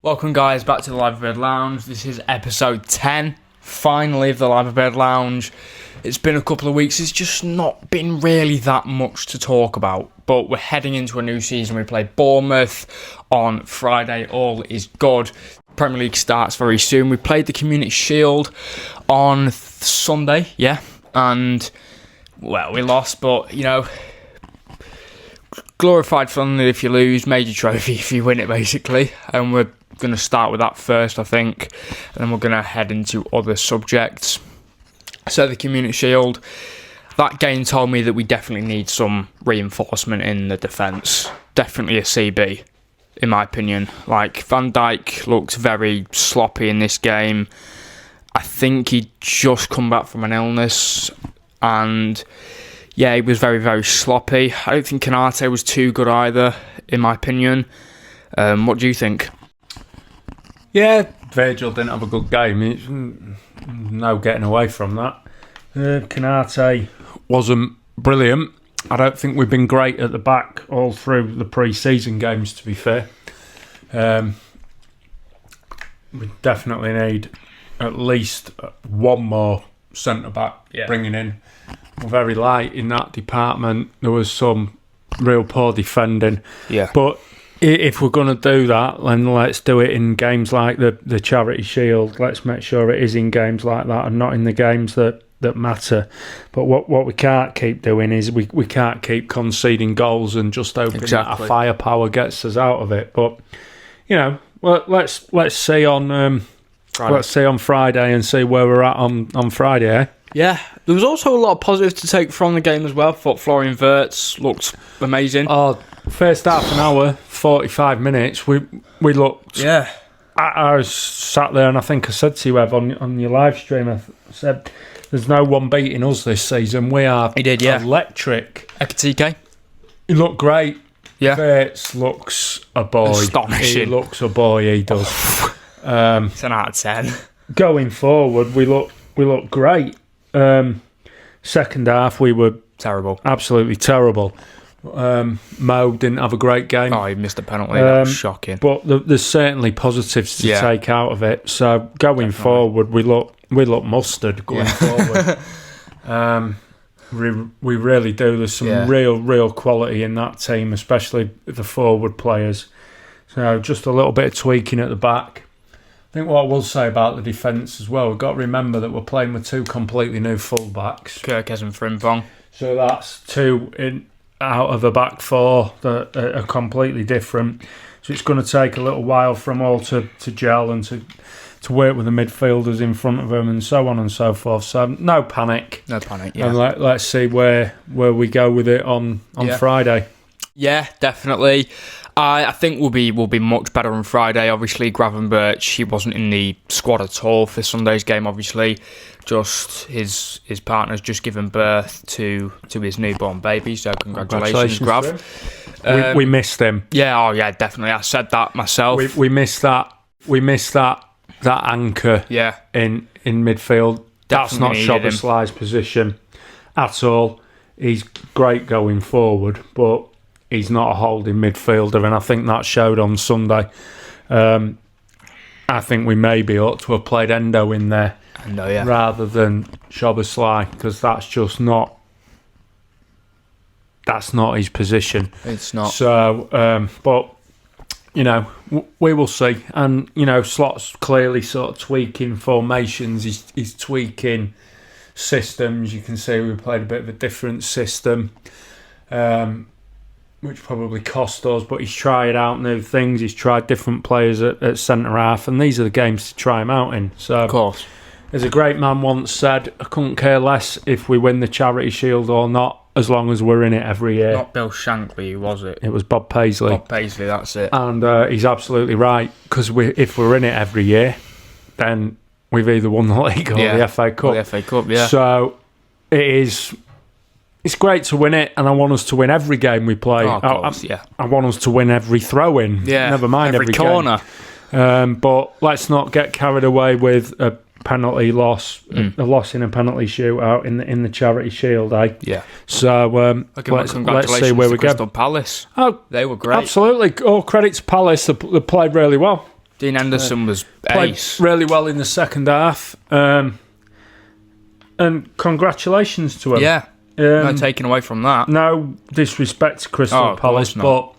Welcome guys back to the Liverbird Lounge. This is episode 10, finally, of the Liverbird Lounge. It's been a couple of weeks, it's just not been really that much to talk about, but we're heading into a new season. We play Bournemouth on Friday, all is good. Premier League starts very soon. We played the Community Shield on Sunday, and, well, we lost, but, you know, glorified fun if you lose, major trophy if you win it, basically, and we're going to start with that first, I think, and then we're going to head into other subjects. So the Community Shield, that game told me that we definitely need some reinforcement in the defence. Definitely a CB, in my opinion. Like, Van Dijk looked very sloppy in this game. I think he'd just come back from an illness, and yeah, he was very, very sloppy. I don't think Kanate was too good either, in my opinion. What do you think? Yeah, Virgil didn't have a good game. It's no getting away from that. Kanate wasn't brilliant. I don't think we've been great at the back all through the pre-season games, to be fair. We definitely need at least one more centre-back bringing in. We're very light in that department. There was some real poor defending. Yeah. But if we're going to do that, then let's do it in games like the Charity Shield. Let's make sure it is in games like that and not in the games that matter. But what we can't keep doing is we can't keep conceding goals and just hoping that our firepower gets us out of it. But, you know, well, let's see on Friday and see where we're at on Friday, eh? Yeah, there was also a lot of positives to take from the game as well. I thought Florian Wirtz looked amazing. Oh, first half an hour, 45 minutes, we looked... Yeah. I was sat there and I think I said to you, Ev, on your live stream, I said, there's no one beating us this season. We are electric. Ekitike. He looked great. Yeah. Wirtz looks a boy. Astonishing. He looks a boy, he does. It's an out of 10. Going forward, we look great. Second half, we were terrible. Absolutely terrible. Mo didn't have a great game. Oh, he missed a penalty. That was shocking. But there's certainly positives to take out of it. So going forward, we look mustard going forward. We really do. There's some real quality in that team, especially the forward players. So just a little bit of tweaking at the back. I think what I will say about the defence as well, we've got to remember that we're playing with two completely new full-backs. Kirkes and Frimpong. So that's two out of a back four that are completely different. So it's going to take a little while for them all to gel and to work with the midfielders in front of them and so on and so forth. So no panic. No panic, yeah. And let's see where we go with it on Friday. Yeah, definitely. I think we'll be much better on Friday. Obviously, Gravenberch, he wasn't in the squad at all for Sunday's game, obviously. Just his partner's just given birth to his newborn baby, so congratulations Grav. We missed him. Yeah, definitely. I said that myself. We missed that. We missed that anchor in midfield. That's not Szoboszlai's position at all. He's great going forward, but he's not a holding midfielder, and I think that showed on Sunday. I think we maybe ought to have played Endo in there rather than Szoboszlai, because that's just not his position. It's not. So, but you know, we will see. And you know, Slot's clearly sort of tweaking formations. He's tweaking systems. You can see we played a bit of a different system. Which probably cost us, but he's tried out new things. He's tried different players at centre half, and these are the games to try him out in. So, of course, as a great man once said, I couldn't care less if we win the Charity Shield or not, as long as we're in it every year. Not Bill Shankly, was it? It was Bob Paisley. Bob Paisley, that's it. And he's absolutely right, because if we're in it every year, then we've either won the league or the FA Cup. Or the FA Cup, yeah. So it is. It's great to win it, and I want us to win every game we play. Oh, of course, I want us to win every throw-in. Yeah, never mind every corner. But let's not get carried away with a penalty loss, a loss in a penalty shootout in the Charity Shield, eh? Yeah. So let's see where we go. Crystal Palace. Oh, they were great. Absolutely. All credit to Palace. They played really well. Dean Henderson was played ace. really well in the second half. And congratulations to him. Yeah, no taking away from that. No disrespect to Crystal Palace, but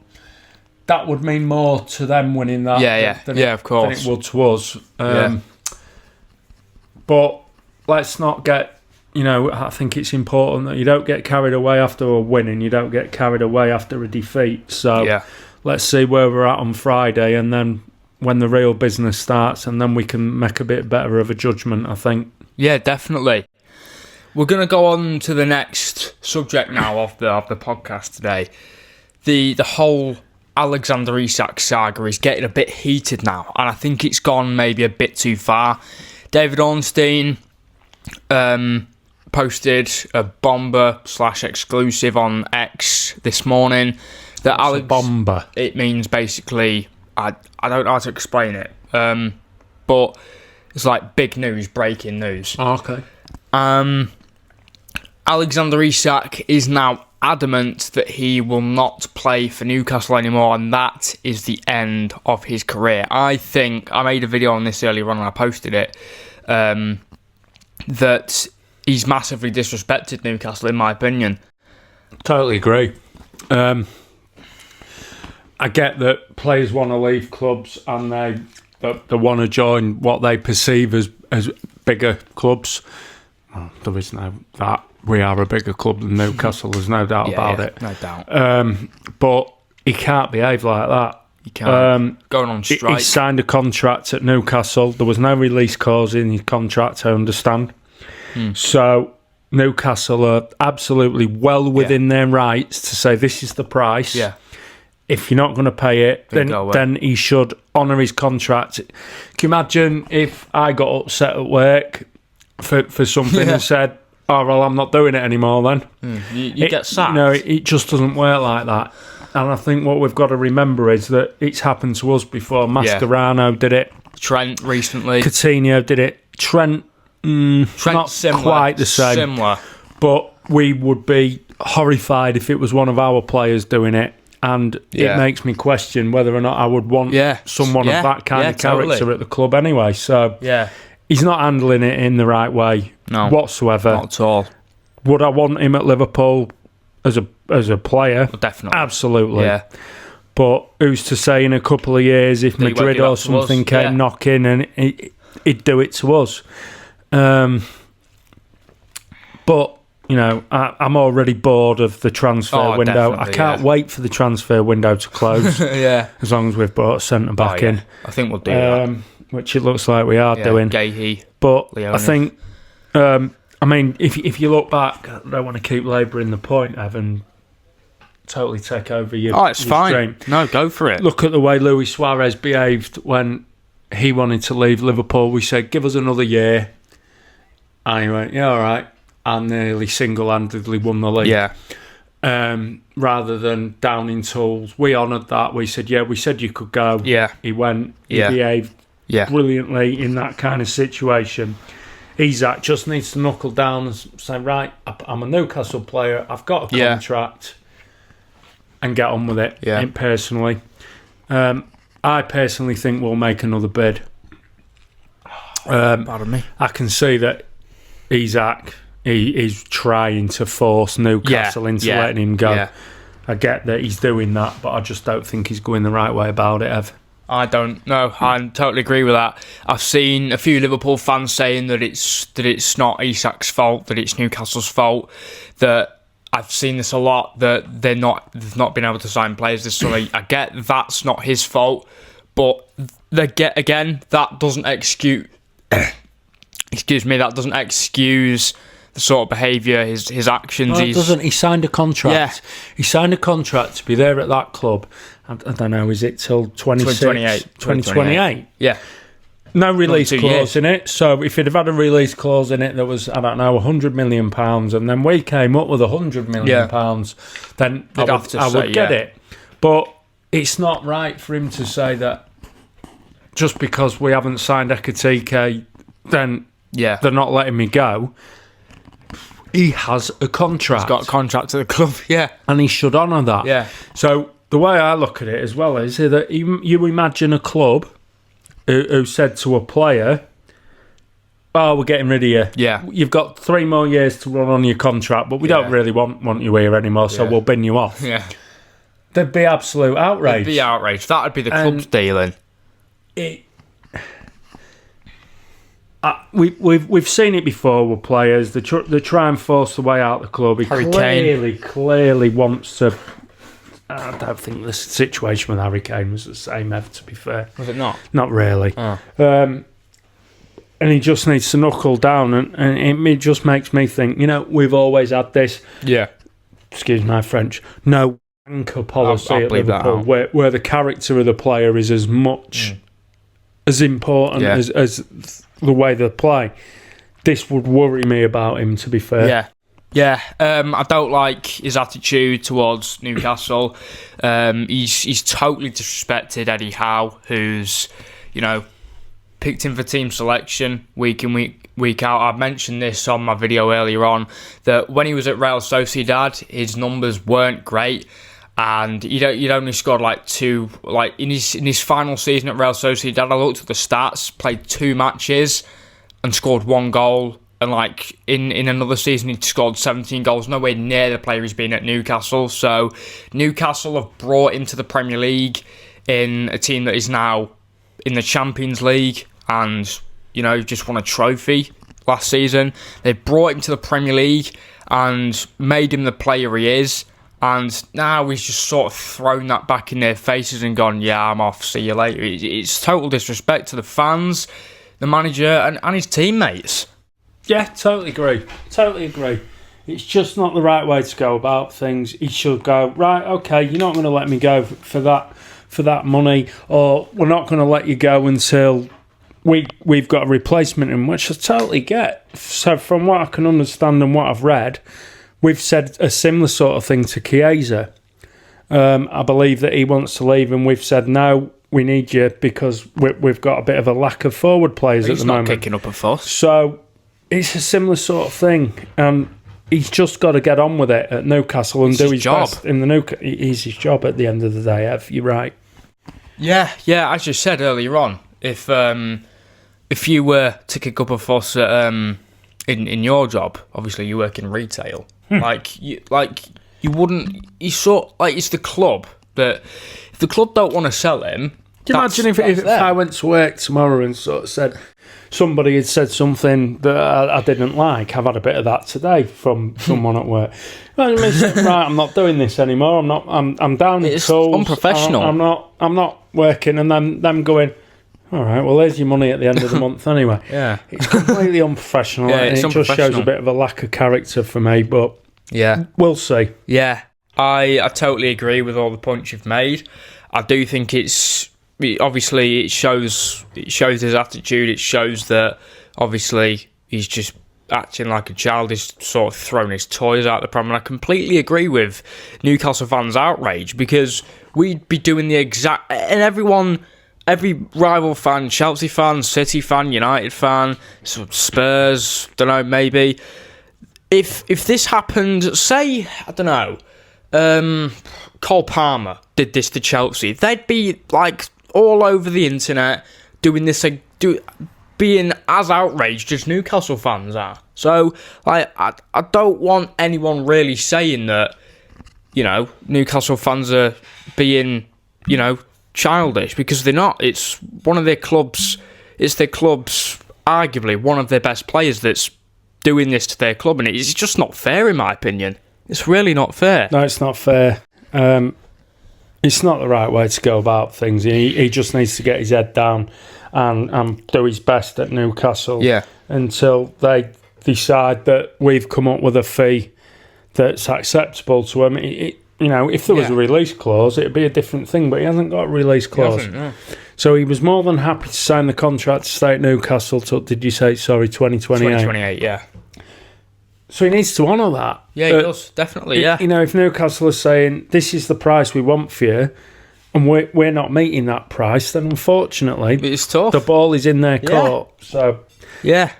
that would mean more to them winning that of course. than it would to us. But let's not get... I think it's important that you don't get carried away after a win and you don't get carried away after a defeat. So let's see where we're at on Friday, and then when the real business starts, and then we can make a bit better of a judgment, I think. Yeah, definitely. We're going to go on to the next subject now of the podcast today. The whole Alexander Isak saga is getting a bit heated now, and I think it's gone maybe a bit too far. David Ornstein posted a bomber/exclusive on X this morning. That Alex, a bomber? It means basically, I don't know how to explain it, but it's like big news, breaking news. Oh, okay. Alexander Isak is now adamant that he will not play for Newcastle anymore, and that is the end of his career. I think I made a video on this earlier on and I posted it. That he's massively disrespected Newcastle, in my opinion. Totally agree. I get that players want to leave clubs and they want to join what they perceive as bigger clubs. Well, there is no that. We are a bigger club than Newcastle, there's no doubt about it. No doubt. But he can't behave like that. He can't. Going on strike. He signed a contract at Newcastle. There was no release clause in his contract, I understand. So Newcastle are absolutely well within their rights to say this is the price. Yeah. If you're not going to pay it, then he should honour his contract. Can you imagine if I got upset at work for something and said, oh, well, I'm not doing it anymore then? You get sacked. It just doesn't work like that. And I think what we've got to remember is that it's happened to us before. Mascherano did it. Trent recently. Coutinho did it. Trent not similar, quite the same. Similar. But we would be horrified if it was one of our players doing it. And it makes me question whether or not I would want someone of that kind of character at the club anyway. So he's not handling it in the right way whatsoever. Not at all. Would I want him at Liverpool as a player? Well, definitely. Absolutely. Yeah. But who's to say in a couple of years if Madrid or something came knocking and he'd do it to us? But, I'm already bored of the transfer window. I can't wait for the transfer window to close. As long as we've brought a centre-back in. I think we'll do that. Which it looks like we are doing. Gahey, but Leone. I think, if you look back, I don't want to keep labouring the point, Evan. Totally take over your it's fine. Stream. No, go for it. Look at the way Luis Suarez behaved when he wanted to leave Liverpool. We said, give us another year. And he went, yeah, all right. And nearly single-handedly won the league. Yeah. Rather than downing tools. We honoured that. We said, we said you could go. Yeah. He went. He behaved brilliantly in that kind of situation. Isak just needs to knuckle down and say, right, I'm a Newcastle player. I've got a contract. And get on with it, personally. I personally think we'll make another bid. Pardon me. I can see that Isak is trying to force Newcastle into letting him go. I get that he's doing that, but I just don't think he's going the right way about it, Ev. I don't know. I totally agree with that. I've seen a few Liverpool fans saying that it's not Isak's fault, that it's Newcastle's fault. That I've seen this a lot, that they've not been able to sign players this summer. I get that's not his fault, but that doesn't excuse. Excuse me. That doesn't excuse the sort of behaviour, his actions. Well, doesn't he? Signed a contract. Yeah. He signed a contract to be there at that club. I don't know. Is it till 2028? Yeah. No release clause in it. So if he'd have had a release clause in it that was, I don't know, £100 million, and then we came up with £100 million, then I would get it. But it's not right for him to say that just because we haven't signed Ekatike, then they're not letting me go. He has a contract. He's got a contract to the club, and he should honour that. Yeah. So the way I look at it as well is that you imagine a club who said to a player, "Oh, we're getting rid of you. Yeah. You've got 3 more years to run on your contract, but we don't really want you here anymore, so we'll bin you off." Yeah. There'd be absolute outrage. There'd be outrage. That'd be the club's dealing. We've seen it before with players. They try and force the way out of the club. He clearly wants to. I don't think the situation with Harry Kane was the same ever, to be fair. Was it not? Not really. Oh. And he just needs to knuckle down, and it just makes me think, we've always had this, excuse my French, no anchor policy I'll at Liverpool, where the character of the player is as much as important as the way they play. This would worry me about him, to be fair. Yeah, I don't like his attitude towards Newcastle. He's totally disrespected Eddie Howe, who's, picked him for team selection week in, week out. I mentioned this on my video earlier on, that when he was at Real Sociedad, his numbers weren't great. And he'd only scored in his final season at Real Sociedad. I looked at the stats, played 2 matches and scored 1 goal. And in another season, he'd scored 17 goals, nowhere near the player he's been at Newcastle. So Newcastle have brought him to the Premier League in a team that is now in the Champions League and, just won a trophy last season. They brought him to the Premier League and made him the player he is. And now he's just sort of thrown that back in their faces and gone, yeah, I'm off, see you later. It's total disrespect to the fans, the manager, and his teammates. Yeah, totally agree. It's just not the right way to go about things. He should go, right, okay, you're not going to let me go for that money, or we're not going to let you go until we've got a replacement in, which I totally get. So from what I can understand and what I've read, we've said a similar sort of thing to Chiesa. I believe that he wants to leave, and we've said, no, we need you because we've got a bit of a lack of forward players at the moment. He's not kicking up a fuss. So it's a similar sort of thing. He's just got to get on with it at Newcastle and do his best in the It's his job at the end of the day, Ev. You're right. Yeah. As you said earlier on, if you were to kick up a fuss in your job, obviously you work in retail. You wouldn't. It's the club that if the club don't want to sell him. Can you imagine if I went to work tomorrow and sort of said somebody had said something that I didn't like? I've had a bit of that today from someone at work. Right, I'm not doing this anymore. I'm down in tools. It's unprofessional. I'm not working, and then them going, all right, well, there's your money at the end of the month anyway. Yeah. It's completely unprofessional, and it just shows a bit of a lack of character for me, but we'll see. Yeah, I totally agree with all the points you've made. I do think obviously it shows his attitude. It shows that obviously he's just acting like a child. He's sort of throwing his toys out the pram, and I completely agree with Newcastle fans' outrage, because we'd be doing the exact... And every rival fan, Chelsea fan, City fan, United fan, Spurs, don't know, maybe. If this happened, say, I don't know, Cole Palmer did this to Chelsea, they'd be all over the internet doing this, being as outraged as Newcastle fans are. So I don't want anyone really saying that, Newcastle fans are being, childish, because they're not. It's one of their clubs. It's their club's arguably one of their best players that's doing this to their club, and it's just not fair, in my opinion. It's really not fair. No, it's not fair. It's not the right way to go about things. He just needs to get his head down and do his best at Newcastle until they decide that we've come up with a fee that's acceptable to him. If there was a release clause, it'd be a different thing, but he hasn't got a release clause. So he was more than happy to sign the contract to stay at Newcastle till, did you say, 2028? 2028, yeah. So he needs to honour that. Yeah, he does, definitely, yeah. If Newcastle are saying, this is the price we want for you, and we're not meeting that price, then unfortunately... It's tough. The ball is in their court, so... Yeah.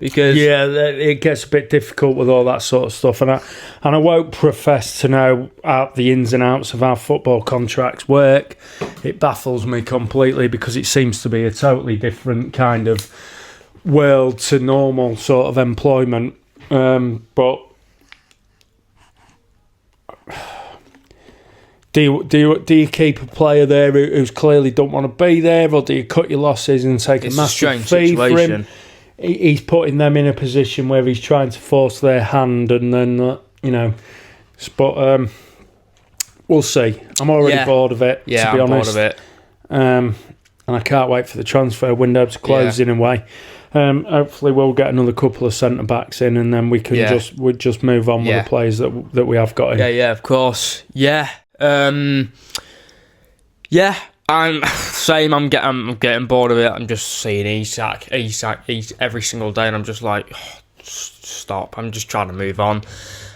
Because it gets a bit difficult with all that sort of stuff, and I won't profess to know the ins and outs of how football contracts work. It baffles me completely because it seems to be a totally different kind of world to normal sort of employment. But do you keep a player there who's clearly don't want to be there, or do you cut your losses and take a massive fee for him? He's putting them in a position where he's trying to force their hand, and then but we'll see. I'm already bored of it. Yeah, to be I'm honest. bored of it. And I can't wait for the transfer window to close in a way. Hopefully, we'll get another couple of centre backs in, and then we can just move on with the players that we have got in. Yeah, of course. Yeah. I'm same. I'm getting bored of it. I'm just seeing Isak every single day, and I'm just like, stop. I'm just trying to move on,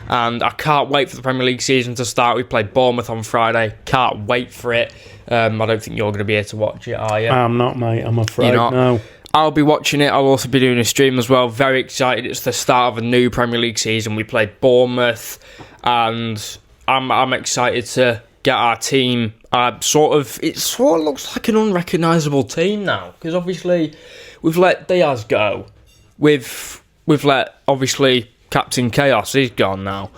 and I can't wait for the Premier League season to start. We play Bournemouth on Friday. Can't wait for it. I don't think you're going to be here to watch it, are you? I'm not, mate. I'm afraid. You're not? No. I'll be watching it. I'll also be doing a stream as well. Very excited. It's the start of a new Premier League season. We play Bournemouth, and I'm excited to get our team. It sort of looks like an unrecognisable team now, because obviously we've let Diaz go. We've let, obviously, Captain Chaos, he's gone now.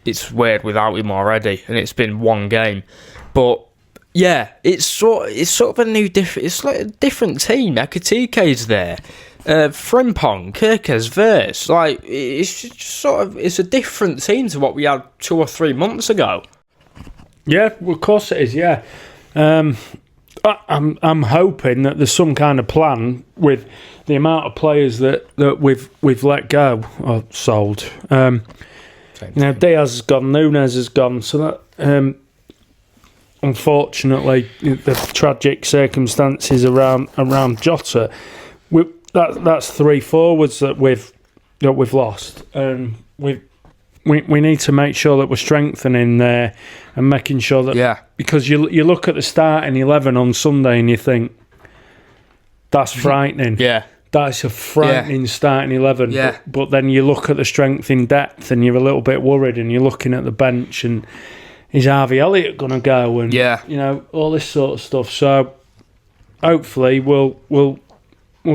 It's weird without him already, and it's been one game. But yeah, it's sort of a new it's like a different team. Ekatike's there. Frimpong, Kirkes, Verse. Like, it's just sort of, it's a different team to what we had 2 or 3 months ago. Yeah, well, of course it is. Yeah, I'm hoping that there's some kind of plan with the amount of players that we've let go or sold. Diaz has gone, Nunes has gone, so that unfortunately the tragic circumstances around Jota, that's 3 forwards that we've lost, and we need to make sure that we're strengthening there and making sure that because you look at the starting 11 on Sunday and you think that's frightening. Yeah, that's a frightening starting 11. Yeah, but then you look at the strength in depth and you're a little bit worried, and you're looking at the bench and is Harvey Elliott going to go, and all this sort of stuff. So hopefully we'll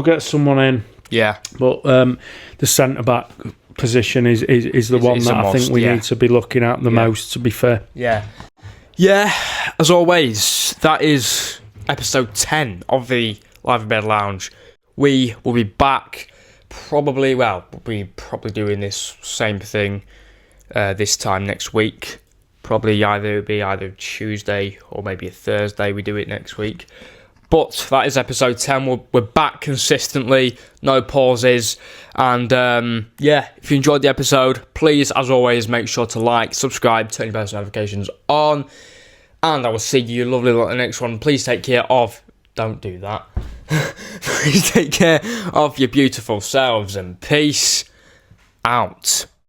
get someone in. Yeah, but the centre back position is the one that I think we need to be looking at the most, to be fair. Yeah, as always, that is episode 10 of the Liverbird Lounge. We will be back we'll be doing this same thing this time next week. Probably either Tuesday or maybe a Thursday we do it next week. But that is episode 10. We're back consistently, no pauses. And if you enjoyed the episode, please, as always, make sure to like, subscribe, turn your post notifications on. And I will see you lovely at the next one. Please take care of... Don't do that. Please take care of your beautiful selves, and peace out.